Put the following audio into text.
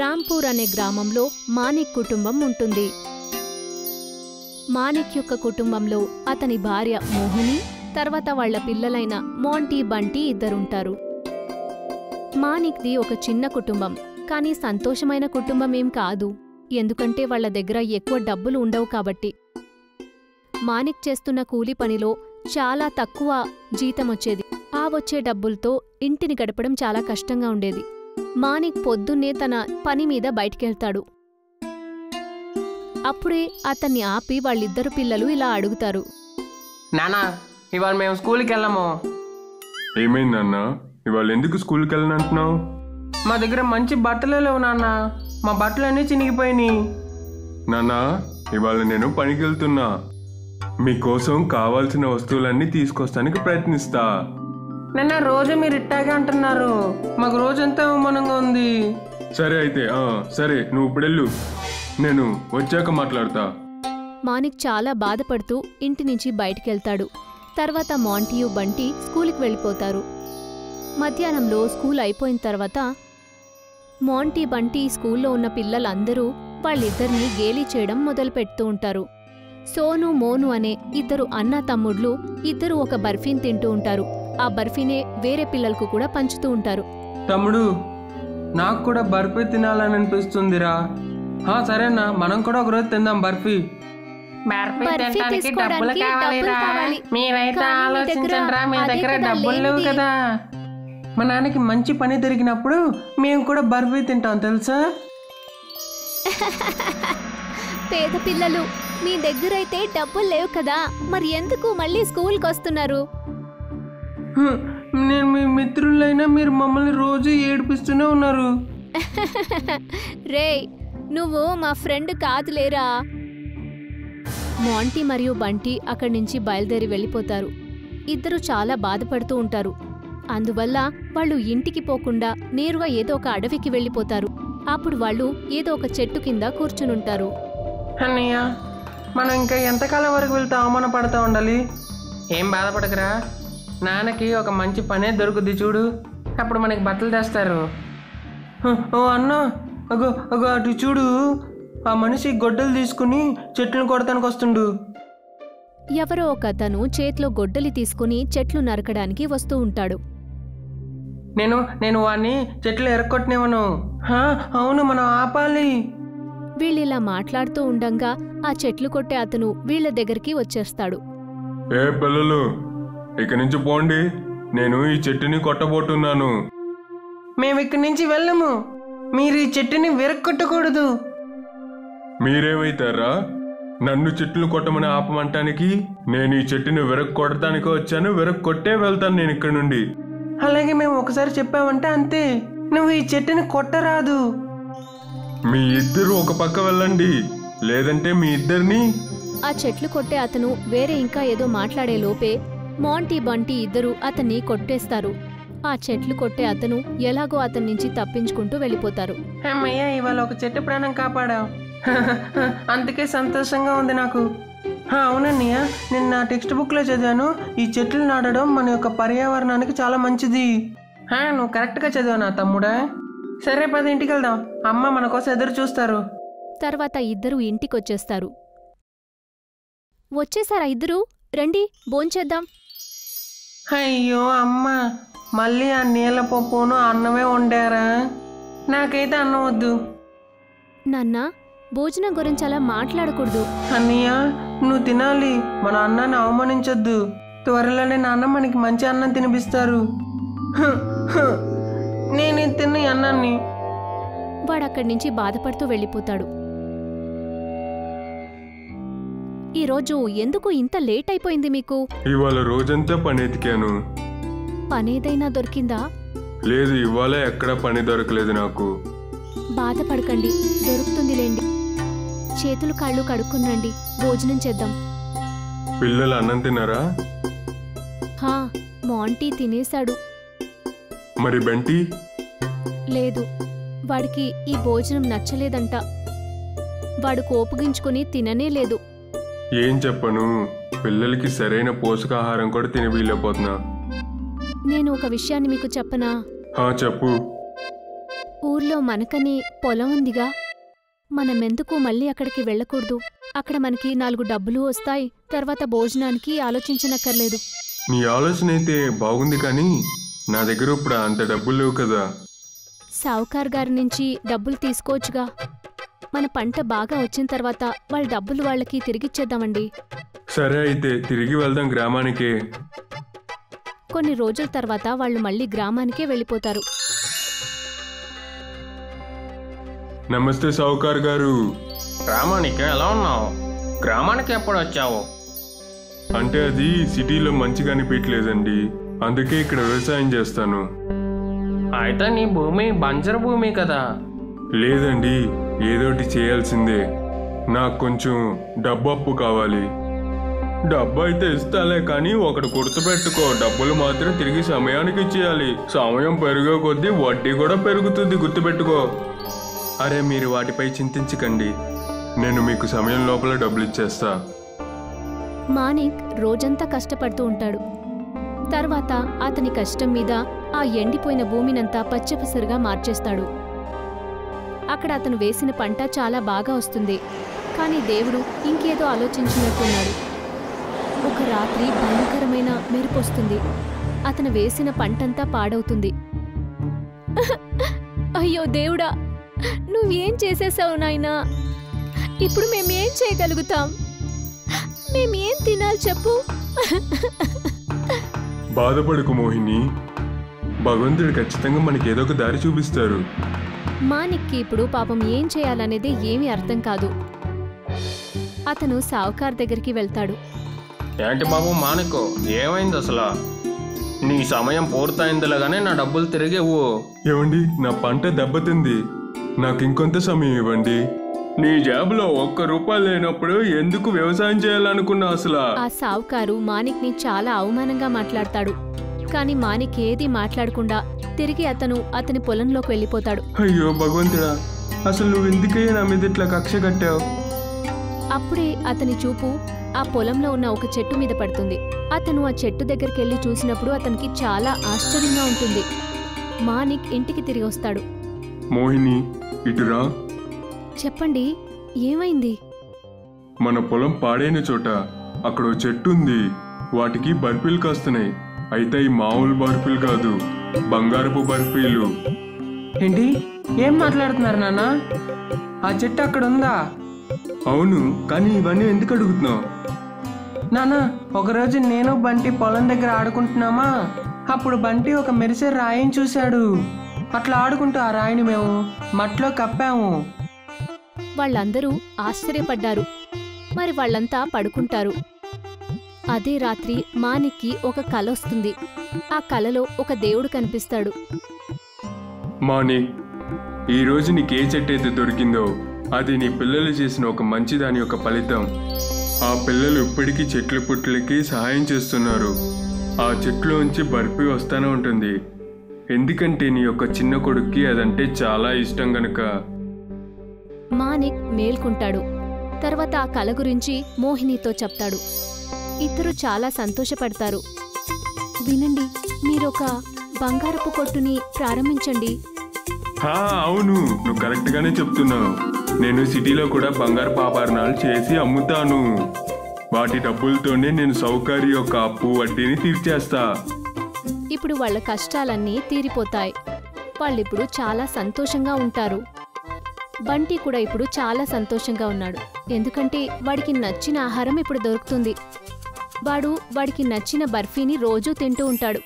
రాంపూర్ అనే గ్రామంలో మాణిక్ కుటుంబం ఉంటుంది. మాణిక్ యొక్క కుటుంబంలో అతని భార్య మోహిని, తర్వాత వాళ్ల పిల్లలైన మోంటీ, బంటీ ఇద్దరుంటారు. మాణిక్ది ఒక చిన్న కుటుంబం, కానీ సంతోషమైన కుటుంబం ఏం కాదు. ఎందుకంటే వాళ్ల దగ్గర ఎక్కువ డబ్బులు ఉండవు కాబట్టి. మాణిక్ చేస్తున్న కూలి పనిలో చాలా తక్కువ జీతమొచ్చేది. ఆ వచ్చే డబ్బులతో ఇంటిని గడపడం చాలా కష్టంగా ఉండేది. మాణిక్ పొద్దున్నే తన పని మీద బయటికెళ్తాడు. అప్పుడే అతన్ని ఆపి వాళ్ళిద్దరు పిల్లలు ఇలా అడుగుతారు. నానా, ఇవాళ మేము స్కూల్కి వెళ్ళాము. ఏమైంది నాన్న, ఇవాళ ఎందుకు స్కూల్కి వెళ్ళనంటున్నావు? మా దగ్గర మంచి బట్టలే లేవు నాన్న, మా బట్టలన్నీ చినిగిపోయినాయి. నాన్న, ఇవాళ నేను పనికి వెళ్తున్నా. మీకోసం కావాల్సిన వస్తువులన్నీ తీసుకొస్తానికి ప్రయత్నిస్తా. నాన్న, రోజు మీరు ఇట్టాగే అంటున్నారు, మాకు రోజంతా అవమానంగా ఉంది. సరే అయితే, సరే నువ్వు ఇప్పుడెళ్ళు, నేను వచ్చాక మాట్లాడతా. మాణిక్ చాలా బాధపడుతూ ఇంటి నుంచి బయటికెళ్తాడు. తర్వాత మోంటియు, బంటి స్కూలుకి వెళ్ళిపోతారు. మధ్యాహ్నంలో స్కూల్ అయిపోయిన తర్వాత మోంటీ, బంటి స్కూల్లో ఉన్న పిల్లలందరూ వాళ్ళిద్దరినీ గేలీ చేయడం మొదలుపెడుతూ ఉంటారు. సోను, మోను అనే ఇద్దరు అన్నా తమ్ముళ్ళు ఇద్దరు ఒక బర్ఫీని తింటూ ఉంటారు. ఆ బర్ఫీనే వేరే పిల్లలకు కూడా పంచుతూ ఉంటారు. తమ్ముడు, నాకు కూడా బర్ఫీ తినాలని అనిపిస్తుందిరా. సరేనా, మనం కూడా ఒకరోజు తిందాం బర్ఫీ. బర్ఫీ తినడానికి డబ్బులు కావాలి. మీరైతే ఆలోచించండిరా, మీ దగ్గర డబ్బులు లేవు కదా. మా నాన్నకి మంచి పని దొరికినప్పుడు మేము కూడా బర్ఫీ తింటాం తెలుసా. పేద పిల్లలు, మీ దగ్గరైతే డబ్బులు లేవు కదా, మరి ఎందుకు మళ్ళీ స్కూల్కి వస్తున్నారు? నేను మీ మిత్రులైనా మీరు మమ్మల్ని రోజు ఏడిపిస్తూనే ఉన్నారు. రే, నువ్వు మా ఫ్రెండ్ కాదులేరా. మోంటీ మరియు బంటి అక్కడి నుంచి బయలుదేరి వెళ్ళిపోతారు. ఇద్దరు చాలా బాధపడుతూ ఉంటారు. అందువల్ల వాళ్ళు ఇంటికి పోకుండా నేరుగా ఏదో ఒక అడవికి వెళ్ళిపోతారు. అప్పుడు వాళ్ళు ఏదో ఒక చెట్టు కింద కూర్చునుంటారు. అన్నయ్య, మనం ఇంకా ఎంతకాలం వరకు వెళ్తే అవమాన పడతా ఉండాలి? ఏం బాధపడకరా, నాన్నకి ఒక మంచి పనే దొరుకుద్ది చూడు, అప్పుడు మనకి బట్టలు తెస్తారు. ఓ అన్న, అగో అగో అటు చూడు, ఆ మనిషి గొడ్డలు తీసుకుని చెట్లను కొడతానికి వస్తుండు. ఎవరో ఒక అతను చేతిలో గొడ్డలి తీసుకుని చెట్లు నరకడానికి వస్తూ ఉంటాడు. నేను వాణ్ణి చెట్లు ఎరక్కొట్టనివ్వను. అవును, మనం ఆపాలి. వీళ్ళిలా మాట్లాడుతూ ఉండంగా ఆ చెట్లు కొట్టే అతను వీళ్ల దగ్గరికి వచ్చేస్తాడు. ఏ పిల్లలు, ఇక నుంచి పోండి, నేను ఈ చెట్టుని కొట్టబోతున్నాను. మేము ఇక్కడి నుంచి వెళ్ళము, మీరు ఈ చెట్టుని విరక్కొట్టకూడదు. మీరేమైతారా నన్ను చెట్లు కొట్టమని ఆపమంటానికి? నేను ఈ చెట్టుని విరక్కొట్టడానికి వచ్చాను, విరక్కొట్టే వెళ్తాను నేను ఇక్కడి నుండి. అలాగే మేము ఒకసారి చెప్పామంటే అంతే, నువ్వు ఈ చెట్టుని కొట్టరాదు. మీ ఇద్దరు ఒక పక్క వెళ్ళండి, లేదంటే మీ ఇద్దరిని. ఆ చెట్లు కొట్టే అతను వేరే ఇంకా ఏదో మాట్లాడే లోపే మోంటీ, బంటి ఇద్దరు అతన్ని కొట్టేస్తారు. ఆ చెట్లు కొట్టే అతను ఎలాగో అతని నుంచి తప్పించుకుంటూ వెళ్ళిపోతారు. అమ్మయ్య, ఇవాళ ఒక చెట్టు ప్రాణం కాపాడావు. అందుకే సంతోషంగా ఉంది నాకు. అవునన్నయ్య, నేను నా టెక్స్ట్ బుక్లో చదివాను, ఈ చెట్లు నాటడం మన యొక్క పర్యావరణానికి చాలా మంచిది. నువ్వు కరెక్ట్గా చదివా నా తమ్ముడా. సరే, 10 ఇంటికి వెళ్దాం, అమ్మ మన కోసం ఎదురు చూస్తారు. తర్వాత ఇద్దరు ఇంటికొచ్చేస్తారు. వచ్చేసారా ఇద్దరు? రండి, భోంచేద్దాం. అయ్యో అమ్మ, మళ్ళీ ఆ నీళ్ళ పప్పును అన్నమే వండారా? నాకైతే అన్నం వద్దు. నాన్న, భోజనం గురించి అలా మాట్లాడకూడదు. అన్నయ్య, నువ్వు తినాలి, మన అన్నాన్ని అవమానించొద్దు. త్వరలోనే నాన్న మనకి మంచి అన్నం తినిపిస్తారు. నేను తిన్న అన్నాన్ని. వాడక్కడి నుంచి బాధపడుతూ వెళ్ళిపోతాడు. ఈరోజు ఎందుకు ఇంత లేట్ అయిపోయింది మీకు? ఇవాళ రోజంతా పని ఎతికాను. పనేదైనా దొరికిందా? లేదు, ఇవాళ ఎక్కడా పని దొరకలేదు నాకు. బాధపడకండి, దొరుకుతుందిలేండి. చేతులు కాళ్ళు కడుక్కునండి, భోజనం చేద్దాం. పిల్లలు అన్నం తిన్నారా? మోంటీ తినేశాడు. మరి బంటి? లేదు, వాడికి ఈ భోజనం నచ్చలేదంట. వాడు కోపగించుకుని తిననే లేదు. ఏం చెప్పను, పిల్లలకి సరైన పోషకాహారం కూడా తిని వీలైపోతున్నా. నేను ఒక విషయాన్ని మీకు చెప్పనా? చెప్పు. ఊర్లో మనకని పొలం ఉందిగా, మనమెందుకు మళ్ళీ అక్కడికి వెళ్ళకూడదు? అక్కడ మనకి 4 డబ్బులు వస్తాయి, తర్వాత భోజనానికి ఆలోచించనక్కర్లేదు. నీ ఆలోచన అయితే బాగుంది, కానీ నా దగ్గర ఇప్పుడు అంత డబ్బులు లేవు కదా. సావుకార్ గారి నుంచి డబ్బులు తీసుకోవచ్చుగా. మన పంట బాగా వచ్చిన తర్వాత వాళ్ళ డబ్బులు వాళ్ళకి తిరిగిచ్చేద్దామండి. సరే, అయితే తిరిగి వెళ్దాం గ్రామానికే. కొన్ని రోజుల తర్వాత వాళ్ళు మళ్ళీ గ్రామానికే వెళ్ళిపోతారు. నమస్తే సావుకార్ గారు. గ్రామానికి ఎలా ఉన్నావు? గ్రామానికి ఎప్పుడు వచ్చావు? అంటే అది సిటీలో మంచిగా అనిపించలేదండి, అందుకే ఇక్కడ వ్యవసాయం చేస్తాను. అయితే నీ భూమి బంజరు భూమి కదా. లేదండి, ఏదోటి చేయాల్సిందే. నాకు కొంచెం డబ్బు అప్పు కావాలి. డబ్బు అయితే ఇస్తాలే, కానీ ఒకటి గుర్తుపెట్టుకో, డబ్బులు మాత్రం తిరిగి సమయానికి ఇచ్చేయాలి. సమయం పెరిగే కొద్దీ వడ్డీ కూడా పెరుగుతుంది, గుర్తుపెట్టుకో. అరే, మీరు వాటిపై చింతించకండి, నేను మీకు సమయం లోపల డబ్బులు ఇచ్చేస్తా. మానిక్ రోజంతా కష్టపడుతూ ఉంటాడు. తర్వాత అతని కష్టం మీద ఆ ఎండిపోయిన భూమినంతా పచ్చపసరుగా మార్చేస్తాడు. అక్కడ అతను వేసిన పంట చాలా బాగా వస్తుంది. కానీ దేవుడు ఇంకేదో ఆలోచించినట్టున్నాడు. ఒక రాత్రి భయంకరమైన మెరుపొస్తుంది. అతను వేసిన పంటంతా పాడవుతుంది. అయ్యో దేవుడా, నువ్వేం చేసేసావు నాయనా? ఇప్పుడు మేమేం చేయగలుగుతాం? మేమేం తినాలి చెప్పు? బాధపడకు మోహిని, భగవంతుడు ఖచ్చితంగా మనకి ఏదో ఒక దారి చూపిస్తారు. మానిక్కి ఇప్పుడు పాపం ఏం చేయాలనేది ఏమీ అర్థం కాదు. అతను సావుకార్ దగ్గరికి వెళ్తాడు. ఏంటి బాబు మానికో, ఏమైంది అసలు? నీ సమయం పూర్తయిందిలాగానే నా డబ్బులు తిరిగి ఇవ్వు. ఏమండి, నా పంట దెబ్బతింది, నాకు ఇంకొంత సమయం ఇవ్వండి. నీ జాబులో ₹1 లేనప్పుడు ఎందుకు వ్యవసాయం చేయాలనుకున్నా అసలు? ఆ సావుకారు మానిక్ని చాలా అవమానంగా మాట్లాడతాడు. కాని మానిక్ ఏదీ మాట్లాడకుండా తిరిగి అతని పొలంలోకి వెళ్ళిపోతాడు. అయ్యో భగవంతుడా, అసలు నువ్వు ఎందుకయ్యా నా మీద ఇట్లా కక్ష కట్టావు? అప్పుడే అతని చూపు ఆ పొలంలో ఉన్న ఒక చెట్టు మీద పడుతుంది. అతను ఆ చెట్టు దగ్గరికెళ్ళి చూసినప్పుడు అతనికి చాలా ఆశ్చర్యంగా ఉంటుంది. మానిక్ ఇంటికి తిరిగి వస్తాడు. మోహిని, ఇటురా. చెప్పండి, ఏమైంది? మన పొలం పాడైన చోట అక్కడ ఓ చెట్టు ఉంది. వాటికి బర్ఫీలు కాస్తున్నాయి. అయితే ఈ మామూలు బర్ఫీలు కాదు, బంగారపు బర్ఫీలు. ఏంటి, ఏం మాట్లాడుతున్నారు నాన్న? ఆ చెట్టు అక్కడ ఉందా? అవును, కానీ ఇవన్నీ ఎందుకు అడుగుతున్నావు? నాన్న, ఒకరోజు నేను బంటి పొలం దగ్గర ఆడుకుంటున్నామా, అప్పుడు బంటి ఒక మెరిసే రాయిని చూశాడు. అట్లా ఆడుకుంటూ ఆ రాయిని మేము మట్లో కప్పాము. వాళ్ళందరూ ఆశ్చర్యపడ్డారు. మరి వాళ్ళంతా పడుకుంటారు. అదే రాత్రి మానిక్కి ఒక కల వస్తుంది. ఆ కలలో ఒక దేవుడు కనిపిస్తాడు. మాని, ఈరోజు నీకే చెట్టు అయితే దొరికిందో అది నీ పిల్లలు చేసిన ఒక మంచి దాని యొక్క ఫలితం. ఆ పిల్లలు ఇప్పటికీ చెట్ల పుట్లకి సహాయం చేస్తున్నారు. ఆ చెట్లోంచి బర్ఫీ వస్తానే ఉంటుంది, ఎందుకంటే నీ యొక్క చిన్న కొడుక్కి అదంటే చాలా ఇష్టం గనక. మానిక్ మేల్కుంటాడు. తర్వాత ఆ కల గురించి మోహినితో చెప్తాడు. ఇద్దరు చాలా సంతోషపడతారు. వినండి, మీరొక బంగారపు కొట్టుని ప్రారంభించండి. అవును, నువ్వు కరెక్ట్గానే చెప్తున్నావు. నేను సిటీలో కూడా బంగారపు ఆభరణాలు చేసి అమ్ముతాను. వాటి డబ్బులతోనే నేను సౌకర్య యొక్క అప్పు వడ్డీని తీర్చేస్తా. ఇప్పుడు వాళ్ళ కష్టాలన్నీ తీరిపోతాయి. వాళ్ళిప్పుడు చాలా సంతోషంగా ఉంటారు. బంటి కూడా ఇప్పుడు చాలా సంతోషంగా ఉన్నాడు. ఎందుకంటే వాడికి నచ్చిన ఆహారం ఇప్పుడు దొరుకుతుంది. వాడికి నచ్చిన బర్ఫీని రోజూ తింటూ ఉంటాడు.